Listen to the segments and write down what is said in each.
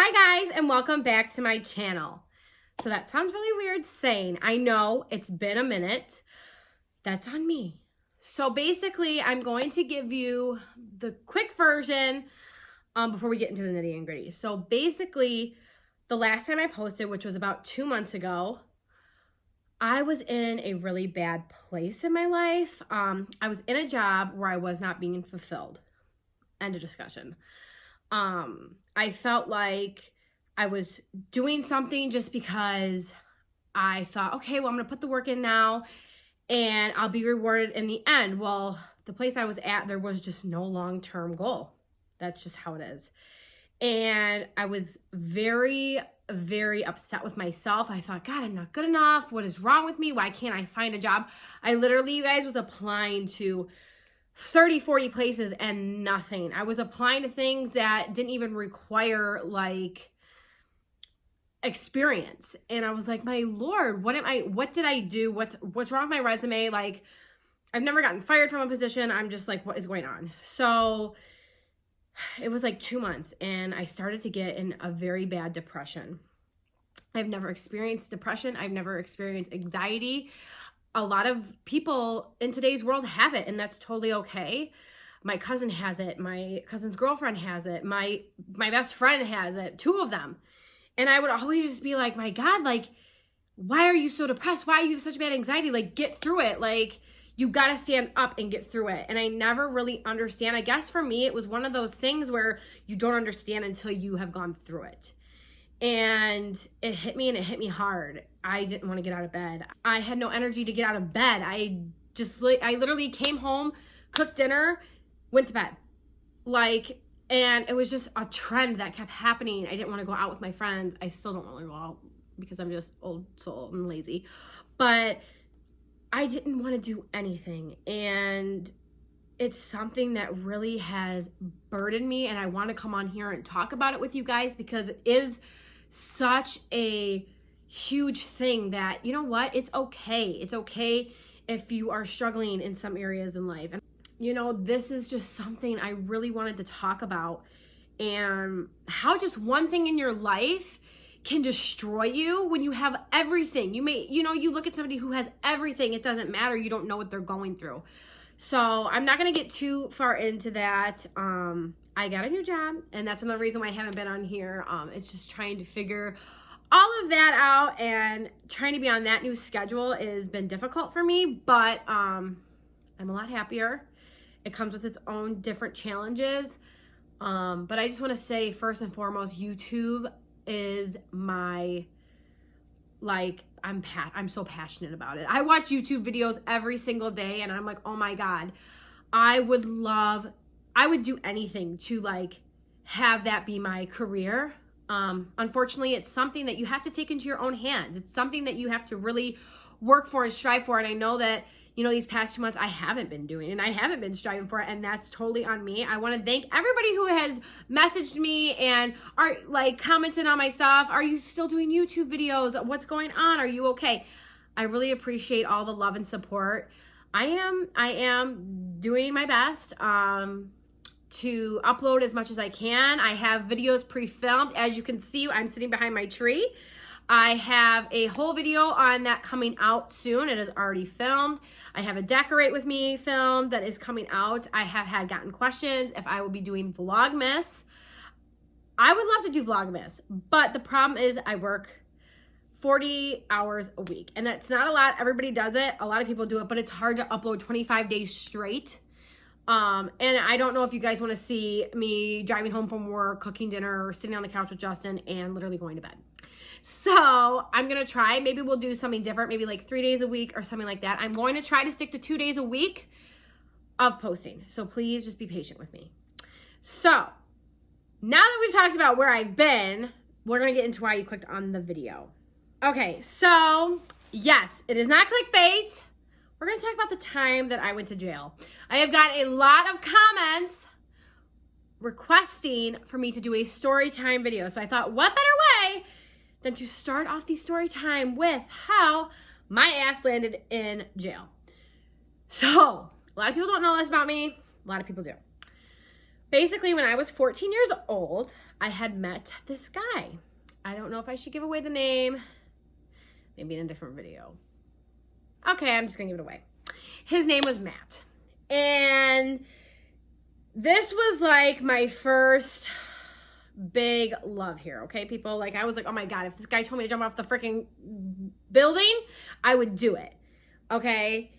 Hi guys, and welcome back to my channel. So that sounds really weird saying. I know it's been a minute. That's on me. So basically, I'm going to give you the quick version before we get into the nitty and gritty. So basically, the last time I posted, which was about 2 months ago, I was in a really bad place in my life. I was in a job where I was not being fulfilled. End of discussion. I felt like I was doing something just because I thought, okay, well, I'm going to put the work in now and I'll be rewarded in the end. Well, the place I was at, there was just no long-term goal. That's just how it is. And I was very, very upset with myself. I thought, God, I'm not good enough. What is wrong with me? Why can't I find a job? I literally, you guys, was applying to 30, 40 places and nothing. I was applying to things that didn't even require like experience. And I was like, my Lord, what did I do? What's wrong with my resume? Like, I've never gotten fired from a position. I'm just like, what is going on? So it was like 2 months and I started to get in a very bad depression. I've never experienced depression. I've never experienced anxiety. A lot of people in today's world have it, and that's totally okay. My cousin has it. My cousin's girlfriend has it. My best friend has it. 2 of them. And I would always just be like, my God, like, why are you so depressed? Why do you have such bad anxiety? Like, get through it. Like, you got to stand up and get through it. And I never really understand. I guess for me, it was one of those things where you don't understand until you have gone through it. And it hit me, and it hit me hard. I didn't want to get out of bed. I had no energy to get out of bed. I literally came home, cooked dinner, went to bed. And it was just a trend that kept happening. I didn't want to go out with my friends. I still don't want to go out because I'm just old soul and lazy. But I didn't want to do anything. And it's something that really has burdened me. And I want to come on here and talk about it with you guys because it is such a huge thing that, you know what? It's okay. It's okay if you are struggling in some areas in life. And, you know, this is just something I really wanted to talk about, and how just one thing in your life can destroy you when you have everything. You look at somebody who has everything. It doesn't matter. You don't know what they're going through. So I'm not going to get too far into that. I got a new job, and that's another reason why I haven't been on here. It's just trying to figure all of that out, and trying to be on that new schedule has been difficult for me, but I'm a lot happier. It comes with its own different challenges. But I just want to say, first and foremost, YouTube is my, I'm so passionate about it. I watch YouTube videos every single day, and I'm like, oh my God, I would do anything to have that be my career. Unfortunately, it's something that you have to take into your own hands. It's something that you have to really work for and strive for. And I know that, these past 2 months I haven't been doing, and I haven't been striving for it, and that's totally on me. I want to thank everybody who has messaged me and are commented on my stuff. Are you still doing YouTube videos? What's going on? Are you okay? I really appreciate all the love and support. I am doing my best to upload as much as I can. I have videos pre-filmed. As you can see, I'm sitting behind my tree. I have a whole video on that coming out soon. It is already filmed. I have a Decorate With Me film that is coming out. I have gotten questions if I will be doing Vlogmas. I would love to do Vlogmas, but the problem is I work 40 hours a week, and that's not a lot. Everybody does it. A lot of people do it, but it's hard to upload 25 days straight. And I don't know if you guys want to see me driving home from work, cooking dinner, or sitting on the couch with Justin and literally going to bed. So I'm going to try. Maybe we'll do something different, maybe 3 days a week or something like that. I'm going to try to stick to 2 days a week of posting. So please just be patient with me. So now that we've talked about where I've been, we're going to get into why you clicked on the video. Okay, so yes, it is not clickbait. We're going to talk about the time that I went to jail. I have got a lot of comments requesting for me to do a story time video. So I thought, what better way than to start off the story time with how my ass landed in jail. So a lot of people don't know this about me. A lot of people do. basically when I was 14 years old, I had met this guy. I don't know if I should give away the name. Maybe in a different video. Okay, I'm just gonna give it away. His name was Matt. And this was like my first big love here, okay, people? Like, I was like, oh my God, if this guy told me to jump off the freaking building, I would do it, okay?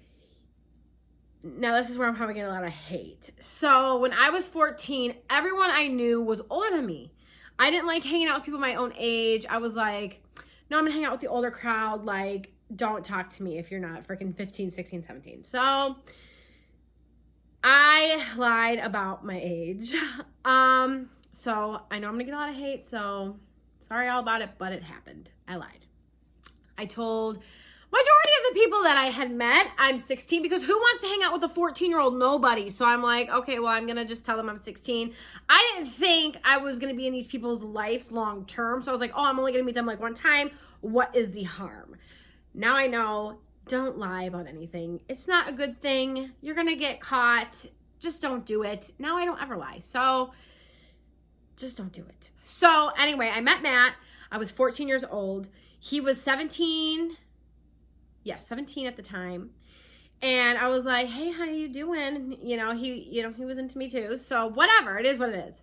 Now, this is where I'm probably getting a lot of hate. So, when I was 14, everyone I knew was older than me. I didn't like hanging out with people my own age. I was like, no, I'm gonna hang out with the older crowd. Like, don't talk to me if you're not freaking 15, 16, 17. So, I lied about my age. So I know I'm gonna get a lot of hate, so sorry all about it, but it happened. I lied. I told majority of the people that I had met I'm 16, because who wants to hang out with a 14-year-old? Nobody. So I'm like, okay, well, I'm gonna just tell them I'm 16. I didn't think I was gonna be in these people's lives long term. So I was like, oh, I'm only gonna meet them like one time. What is the harm? Now I know, don't lie about anything. It's not a good thing. You're gonna get caught. Just don't do it. Now I don't ever lie. So just don't do it. So anyway, I met Matt. I was 14 years old. He was 17. Yeah, 17 at the time. And I was like, hey, how you doing? He was into me too. So whatever, it is what it is.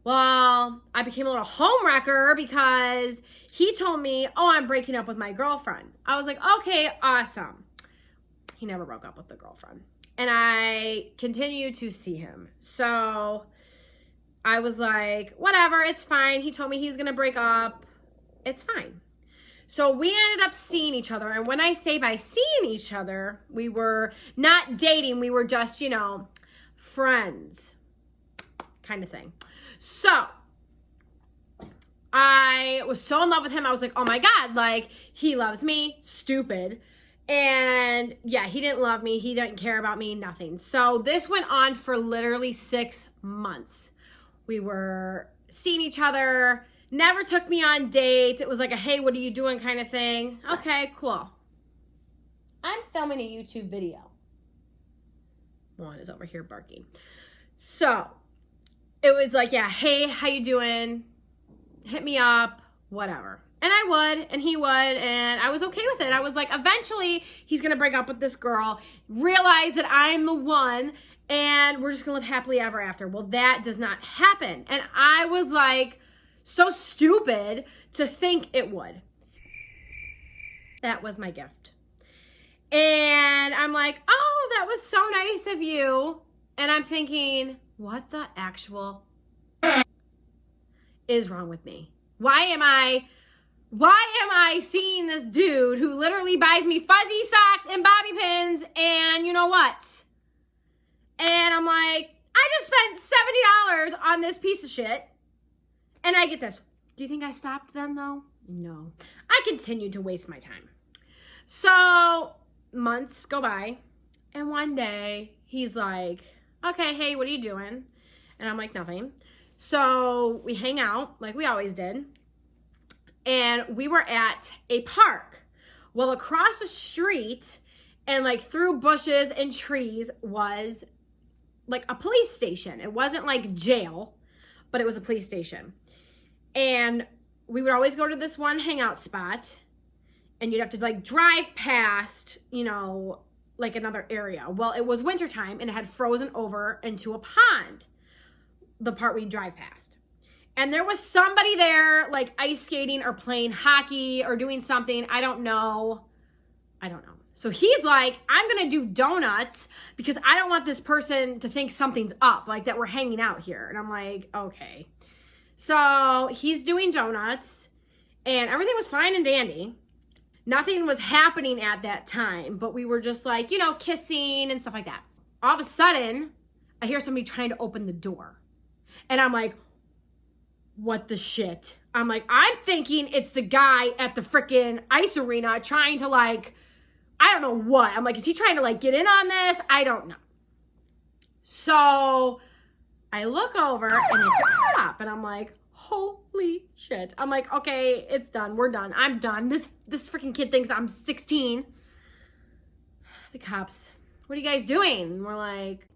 Well, I became a little homewrecker because he told me, oh, I'm breaking up with my girlfriend. I was like, okay, awesome. He never broke up with the girlfriend. And I continued to see him. So I was like, whatever, it's fine. He told me he was going to break up. It's fine. So we ended up seeing each other. And when I say by seeing each other, we were not dating. We were just, friends kind of thing. So I was so in love with him. I was like, oh my God, like, he loves me. Stupid. And yeah, he didn't love me. He didn't care about me, nothing. So this went on for literally 6 months. We were seeing each other, never took me on dates. It was like a, hey, what are you doing kind of thing. Okay, cool. I'm filming a YouTube video. Juan is over here barking. So it was like, yeah, hey, how you doing? Hit me up, whatever. And I would, and he would, and I was okay with it. I was like, eventually he's gonna break up with this girl, realize that I'm the one, and we're just gonna live happily ever after. Well, that does not happen. And I was like, so stupid to think it would. That was my gift. And I'm like, oh, that was so nice of you. And I'm thinking, what the actual is wrong with me? Why am I seeing this dude who literally buys me fuzzy socks and bobby pins and you know what? And I'm like, I just spent $70 on this piece of shit. And I get this. Do you think I stopped then though? No. I continued to waste my time. So months go by. And one day he's like, okay, hey, what are you doing? And I'm like, nothing. So we hang out like we always did. And we were at a park. Well, across the street and like through bushes and trees was like a police station. It wasn't like jail, but it was a police station. And we would always go to this one hangout spot, and you'd have to like drive past, like another area. Well, it was wintertime and it had frozen over into a pond, the part we drive past. And there was somebody there like ice skating or playing hockey or doing something. I don't know. So he's like, I'm going to do donuts because I don't want this person to think something's up, like that we're hanging out here. And I'm like, okay. So he's doing donuts and everything was fine and dandy. Nothing was happening at that time, but we were just like, kissing and stuff like that. All of a sudden, I hear somebody trying to open the door. And I'm like, what the shit? I'm like, I'm thinking it's the guy at the freaking ice arena trying to like, I don't know what. I'm like, is he trying to like get in on this? I don't know. So I look over and it's a cop and I'm like, holy shit. I'm like, okay, it's done. We're done. I'm done. This freaking kid thinks I'm 16. The cops, what are you guys doing? And we're like,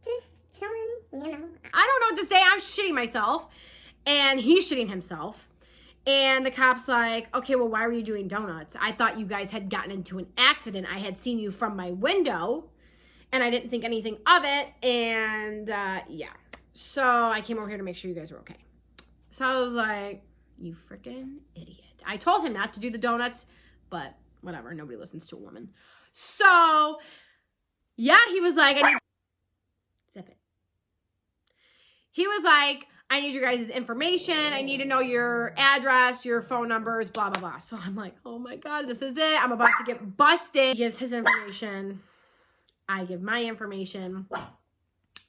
just chilling. you know. I don't know what to say. I'm shitting myself. And he's shitting himself. And the cop's like, okay, well, why were you doing donuts? I thought you guys had gotten into an accident. I had seen you from my window. And I didn't think anything of it. And yeah. So I came over here to make sure you guys were okay. So I was like, you freaking idiot. I told him not to do the donuts. But whatever. Nobody listens to a woman. So yeah, he was like, zip it. He was like, I need your guys' information. I need to know your address, your phone numbers, blah, blah, blah. So I'm like, oh my God, this is it. I'm about to get busted. He gives his information. I give my information.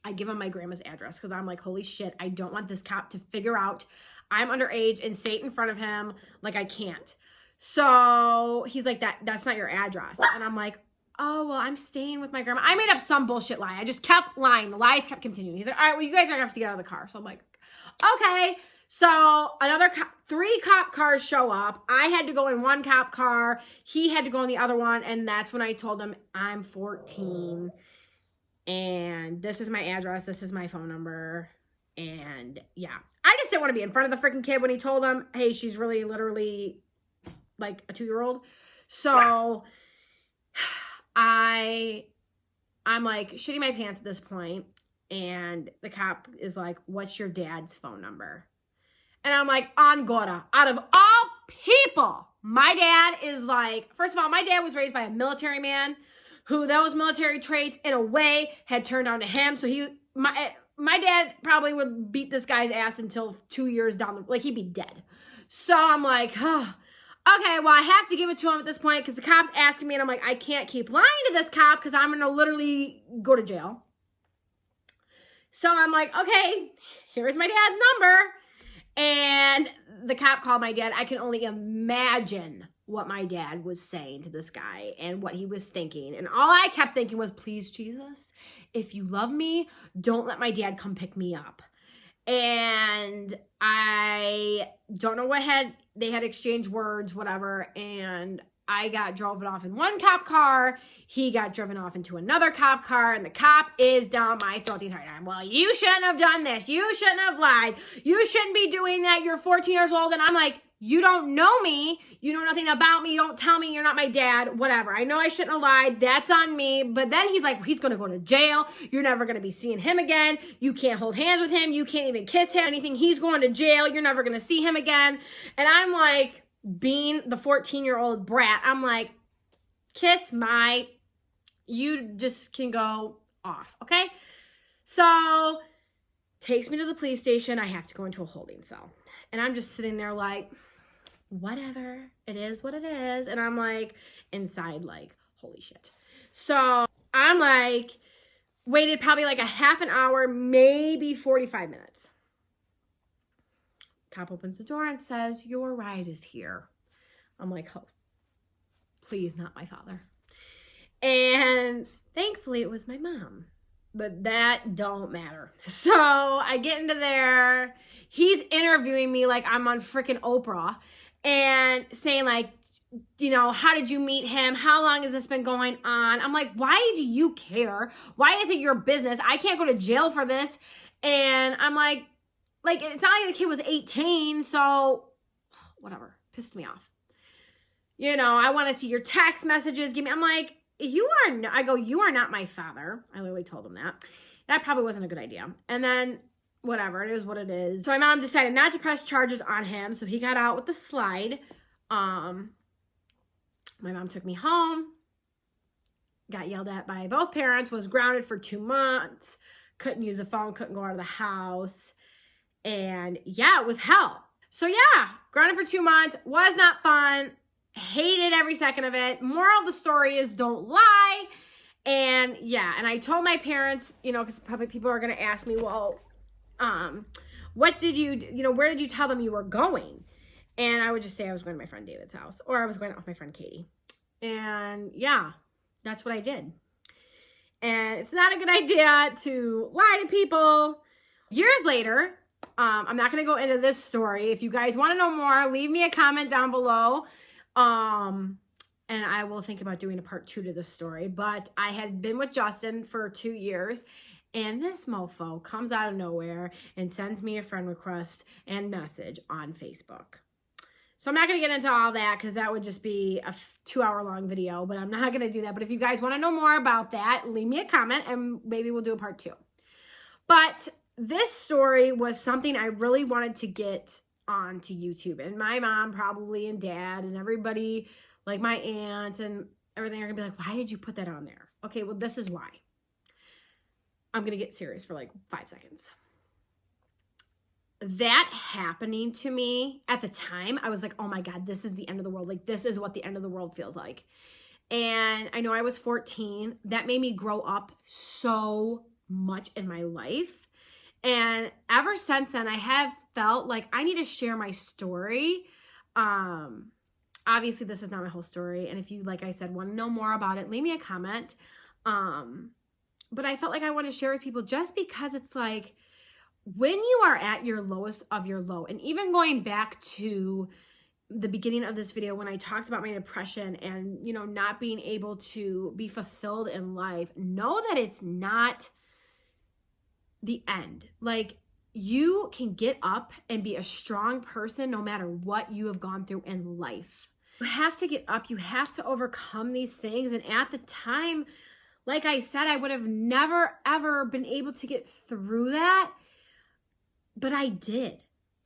I give him my grandma's address because I'm like, holy shit, I don't want this cop to figure out I'm underage and say it in front of him. Like, I can't. So he's like, that's not your address. And I'm like, oh, well, I'm staying with my grandma. I made up some bullshit lie. I just kept lying. The lies kept continuing. He's like, all right, well, you guys are going to have to get out of the car. So I'm like, okay. So another 3 cop cars show up. I had to go in one cop car. He had to go in the other one. And that's when I told him I'm 14. And this is my address. This is my phone number. And yeah, I just didn't want to be in front of the freaking kid when he told him, hey, she's really literally like a 2-year-old. So I'm like shitting my pants at this point, and the cop is like, what's your dad's phone number? And I'm like, Angora, out of all people, my dad is like, first of all, my dad was raised by a military man who those military traits in a way had turned on to him. So my dad probably would beat this guy's ass until 2 years down like he'd be dead. So I'm like, oh, okay, well, I have to give it to him at this point because the cop's asking me, and I'm like, I can't keep lying to this cop because I'm going to literally go to jail. So I'm like, okay, here's my dad's number. And the cop called my dad. I can only imagine what my dad was saying to this guy and what he was thinking. And all I kept thinking was, please, Jesus, if you love me, don't let my dad come pick me up. And I don't know they had exchanged words, whatever. And I got driven off in one cop car. He got driven off into another cop car. And the cop is down my throat the entire time. Well, you shouldn't have done this. You shouldn't have lied. You shouldn't be doing that. You're 14 years old. And I'm like, you don't know me. You know nothing about me. Don't tell me you're not my dad. Whatever. I know I shouldn't have lied. That's on me. But then he's like, he's going to go to jail. You're never going to be seeing him again. You can't hold hands with him. You can't even kiss him. Anything. He's going to jail. You're never going to see him again. And I'm like, being the 14-year-old brat, I'm like, you just can go off. Okay. So takes me to the police station. I have to go into a holding cell. And I'm just sitting there like, whatever, it is what it is. And I'm like, inside like, holy shit. So I'm like, waited probably like a half an hour, maybe 45 minutes. Cop opens the door and says, your ride is here. I'm like, oh, please, not my father. And thankfully it was my mom. But that don't matter. So I get into there. He's interviewing me like I'm on freaking Oprah and saying like, you know, how did you meet him? How long has this been going on? I'm like, why do you care? Why is it your business? I can't go to jail for this. And I'm like, it's not like the kid was 18. So whatever, pissed me off. You know, I want to see your text messages. I'm like, you are not my father. I literally told him that. That probably wasn't a good idea. And then whatever, it is what it is. So my mom decided not to press charges on him. So he got out with the slide. My mom took me home, got yelled at by both parents, was grounded for 2 months, couldn't use the phone, couldn't go out of the house. And yeah, it was hell. So yeah, grounded for 2 months, was not fun. Hated every second of it. Moral of the story is don't lie. And yeah, and I told my parents, you know, because probably people are going to ask me, well, what did where did you tell them you were going? And I would just say I was going to my friend David's house, or I was going out with my friend Katie. And yeah, that's what I did. And it's not a good idea to lie to people. Years later, I'm not going to go into this story. If you guys want to know more, leave me a comment down below. And I will think about doing a part 2 to this story. But I had been with Justin for 2 years, And this mofo comes out of nowhere and sends me a friend request and message on Facebook. So I'm not going to get into all that because that would just be a 2-hour long video, but I'm not going to do that. But if you guys want to know more about that, leave me a comment and maybe we'll do a part 2. But this story was something I really wanted to get onto YouTube. And my mom probably and dad and everybody, like my aunt and everything, are going to be like, why did you put that on there? Okay, well, this is why. I'm going to get serious for like 5 seconds. That happening to me at the time, I was like, oh my God, this is the end of the world. Like, this is what the end of the world feels like. And I know I was 14. That made me grow up so much in my life. And ever since then, I have felt like I need to share my story. Obviously, this is not my whole story. And if you, like I said, want to know more about it, leave me a comment. But I felt like I want to share with people just because it's like, when you are at your lowest of your low, and even going back to the beginning of this video when I talked about my depression and, you know, not being able to be fulfilled in life, know that it's not the end. Like, you can get up and be a strong person no matter what you have gone through in life. You have to get up. You have to overcome these things. And at the time, like I said, I would have never, ever been able to get through that. But I did.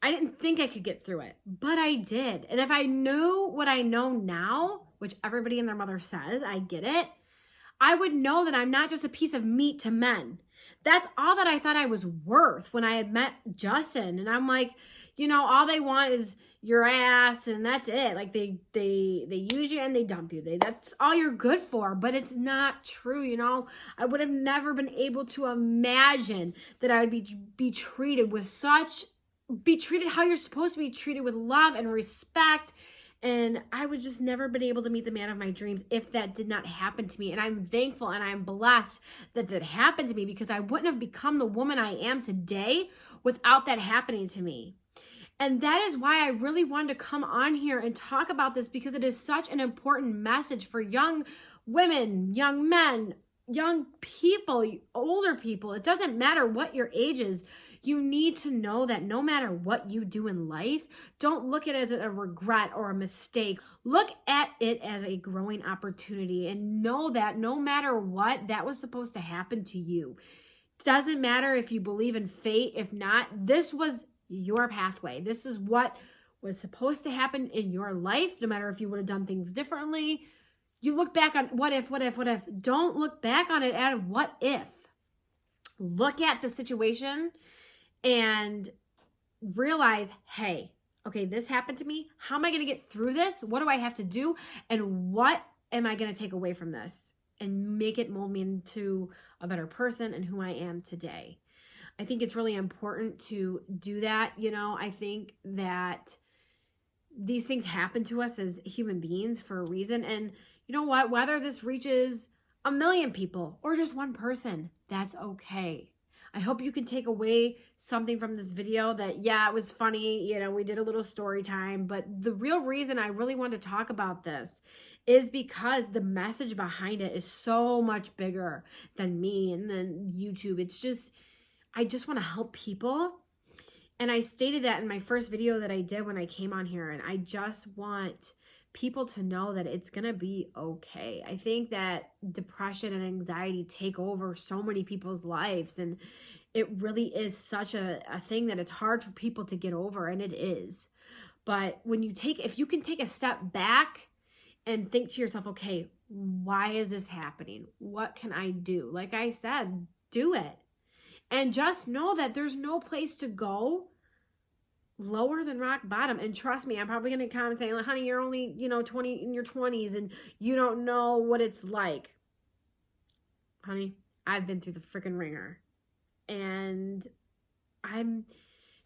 I didn't think I could get through it, but I did. And if I knew what I know now, which everybody and their mother says, I get it, I would know that I'm not just a piece of meat to men. That's all that I thought I was worth when I had met Justin. And I'm like, you know, all they want is your ass and that's it. Like they use you and they dump you. That's all you're good for, but it's not true. You know, I would have never been able to imagine that I would be treated with be treated how you're supposed to be treated, with love and respect. And I would just never been able to meet the man of my dreams if that did not happen to me. And I'm thankful and I'm blessed that that happened to me, because I wouldn't have become the woman I am today without that happening to me. And that is why I really wanted to come on here and talk about this, because it is such an important message for young women, young men, young people, older people. It doesn't matter what your age is. You need to know that no matter what you do in life, don't look at it as a regret or a mistake. Look at it as a growing opportunity and know that no matter what, that was supposed to happen to you. It doesn't matter if you believe in fate. If not, this was your pathway. This is what was supposed to happen in your life, no matter if you would have done things differently. You look back on what if. Don't look back on it at what if. Look at the situation and realize, hey, okay, this happened to me. How am I going to get through this? What do I have to do? And what am I going to take away from this and make it mold me into a better person and who I am today? I think it's really important to do that. You know, I think that these things happen to us as human beings for a reason. And you know what? Whether this reaches 1 million people or just one person, that's okay. I hope you can take away something from this video that, yeah, it was funny. You know, we did a little story time, but the real reason I really want to talk about this is because the message behind it is so much bigger than me and then YouTube. It's just, I just want to help people. And I stated that in my first video that I did when I came on here. And I just want people to know that it's going to be okay. I think that depression and anxiety take over so many people's lives. And it really is such a thing that it's hard for people to get over. And it is. But when you if you can take a step back and think to yourself, okay, why is this happening? What can I do? Like I said, do it. And just know that there's no place to go lower than rock bottom. And trust me, I'm probably going to comment saying, like, honey, you're only, 20 in your 20s and you don't know what it's like. Honey, I've been through the freaking ringer. And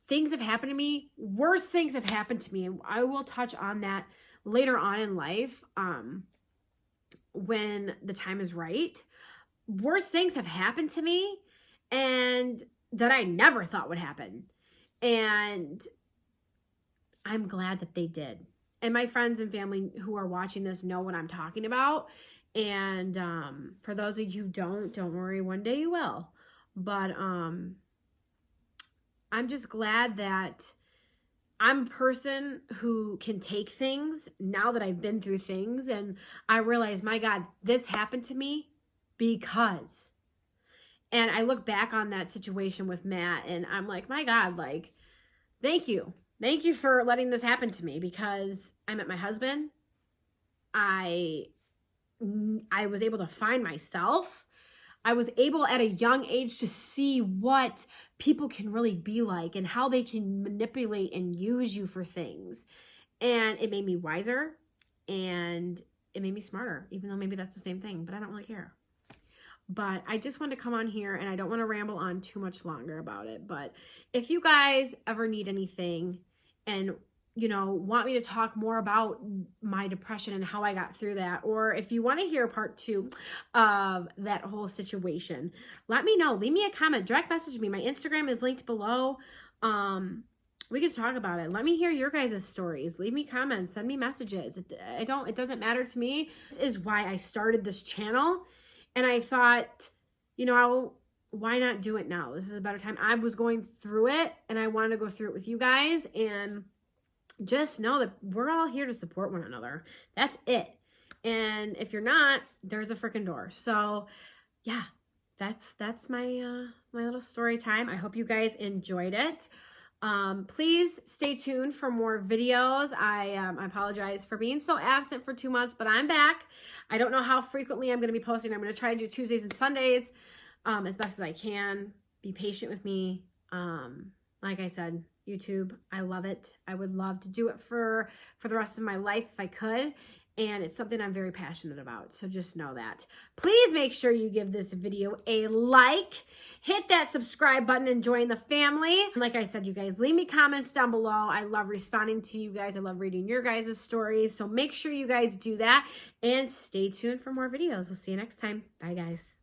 things have happened to me. Worse things have happened to me. And I will touch on that later on in life when the time is right. Worse things have happened to me and that I never thought would happen. And I'm glad that they did. And my friends and family who are watching this know what I'm talking about. And for those of you who don't worry, one day you will. But I'm just glad that I'm a person who can take things now that I've been through things, and I realize, my God, this happened to me because. And I look back on that situation with Matt and I'm like, my God, like, thank you. Thank you for letting this happen to me, because I met my husband. I was able to find myself. I was able at a young age to see what people can really be like and how they can manipulate and use you for things. And it made me wiser and it made me smarter, even though maybe that's the same thing, but I don't really care. But I just wanted to come on here, and I don't want to ramble on too much longer about it. But if you guys ever need anything and, you know, want me to talk more about my depression and how I got through that, or if you want to hear part 2 of that whole situation, let me know. Leave me a comment. Direct message me. My Instagram is linked below. We can talk about it. Let me hear your guys' stories. Leave me comments. Send me messages. It doesn't matter to me. This is why I started this channel. And I thought, you know, why not do it now? This is a better time. I was going through it, and I wanted to go through it with you guys. And just know that we're all here to support one another. That's it. And if you're not, there's a freaking door. So, yeah, that's my my little story time. I hope you guys enjoyed it. Please stay tuned for more videos. I apologize for being so absent for 2 months, but I'm back. I don't know how frequently I'm going to be posting. I'm going to try to do Tuesdays and Sundays as best as I can. Be patient with me. Like I said, YouTube, I love it. I would love to do it for the rest of my life if I could. And it's something I'm very passionate about. So just know that. Please make sure you give this video a like. Hit that subscribe button and join the family. Like I said, you guys, leave me comments down below. I love responding to you guys. I love reading your guys' stories. So make sure you guys do that. And stay tuned for more videos. We'll see you next time. Bye, guys.